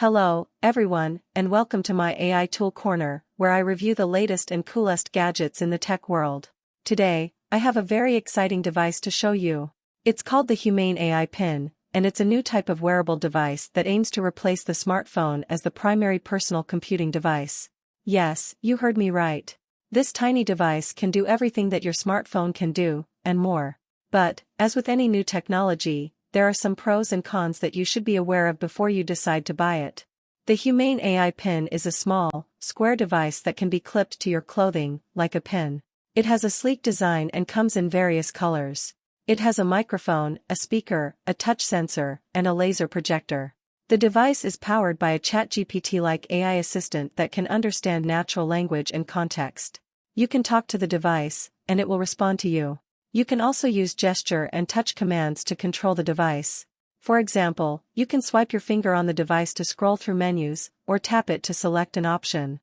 Hello, everyone, and welcome to my AI Tool Corner, where I review the latest and coolest gadgets in the tech world. Today, I have a very exciting device to show you. It's called the Humane AI Pin, and it's a new type of wearable device that aims to replace the smartphone as the primary personal computing device. Yes, you heard me right. This tiny device can do everything that your smartphone can do, and more. But, as with any new technology, there are some pros and cons that you should be aware of before you decide to buy it. The Humane AI Pin is a small, square device that can be clipped to your clothing, like a pin. It has a sleek design and comes in various colors. It has a microphone, a speaker, a touch sensor, and a laser projector. The device is powered by a ChatGPT-like AI assistant that can understand natural language and context. You can talk to the device, and it will respond to you. You can also use gesture and touch commands to control the device. For example, you can swipe your finger on the device to scroll through menus, or tap it to select an option.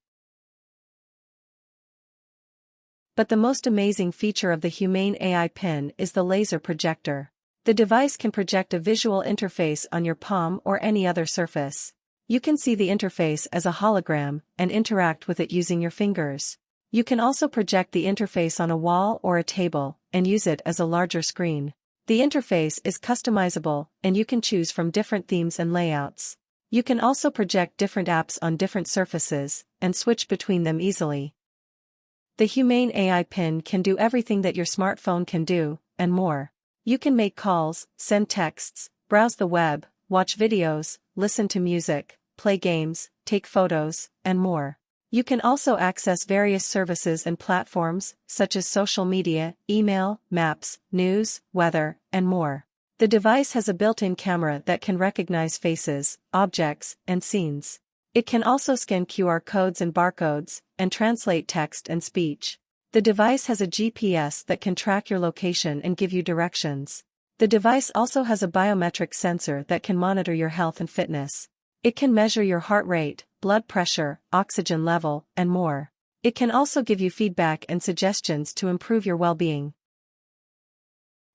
But the most amazing feature of the Humane AI Pin is the laser projector. The device can project a visual interface on your palm or any other surface. You can see the interface as a hologram and interact with it using your fingers. You can also project the interface on a wall or a table, and use it as a larger screen. The interface is customizable, and you can choose from different themes and layouts. You can also project different apps on different surfaces, and switch between them easily. The Humane AI Pin can do everything that your smartphone can do, and more. You can make calls, send texts, browse the web, watch videos, listen to music, play games, take photos, and more. You can also access various services and platforms, such as social media, email, maps, news, weather, and more. The device has a built-in camera that can recognize faces, objects, and scenes. It can also scan QR codes and barcodes, and translate text and speech. The device has a GPS that can track your location and give you directions. The device also has a biometric sensor that can monitor your health and fitness. It can measure your heart rate, blood pressure, oxygen level, and more. It can also give you feedback and suggestions to improve your well-being.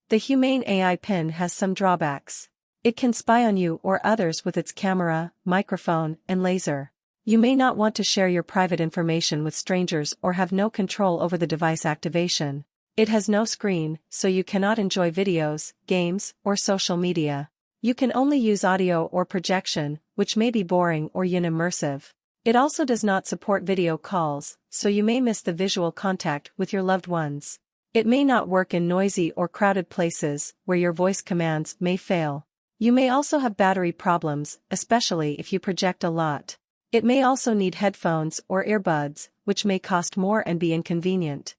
The Humane AI Pin has some drawbacks. It can spy on you or others with its camera, microphone, and laser. You may not want to share your private information with strangers or have no control over the device activation. It has no screen, so you cannot enjoy videos, games, or social media. You can only use audio or projection, which may be boring or unimmersive. It also does not support video calls, so you may miss the visual contact with your loved ones. It may not work in noisy or crowded places, where your voice commands may fail. You may also have battery problems, especially if you project a lot. It may also need headphones or earbuds, which may cost more and be inconvenient.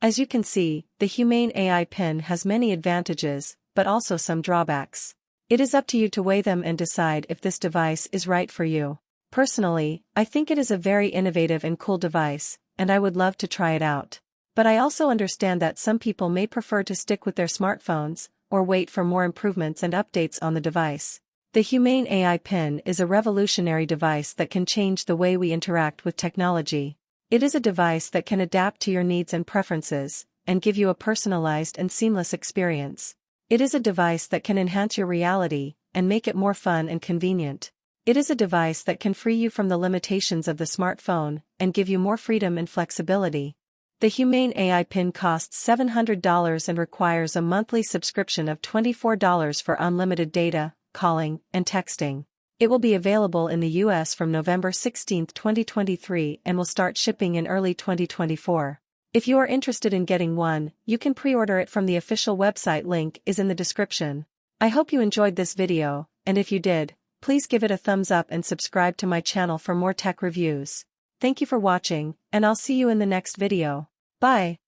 As you can see, the Humane AI Pin has many advantages, but also some drawbacks. It is up to you to weigh them and decide if this device is right for you. Personally, I think it is a very innovative and cool device, and I would love to try it out. But I also understand that some people may prefer to stick with their smartphones, or wait for more improvements and updates on the device. The Humane AI Pin is a revolutionary device that can change the way we interact with technology. It is a device that can adapt to your needs and preferences, and give you a personalized and seamless experience. It is a device that can enhance your reality, and make it more fun and convenient. It is a device that can free you from the limitations of the smartphone, and give you more freedom and flexibility. The Humane AI Pin costs $700 and requires a monthly subscription of $24 for unlimited data, calling, and texting. It will be available in the US from November 16, 2023 and will start shipping in early 2024. If you are interested in getting one, you can pre-order it from the official website. Link is in the description. I hope you enjoyed this video, and if you did, please give it a thumbs up and subscribe to my channel for more tech reviews. Thank you for watching, and I'll see you in the next video. Bye.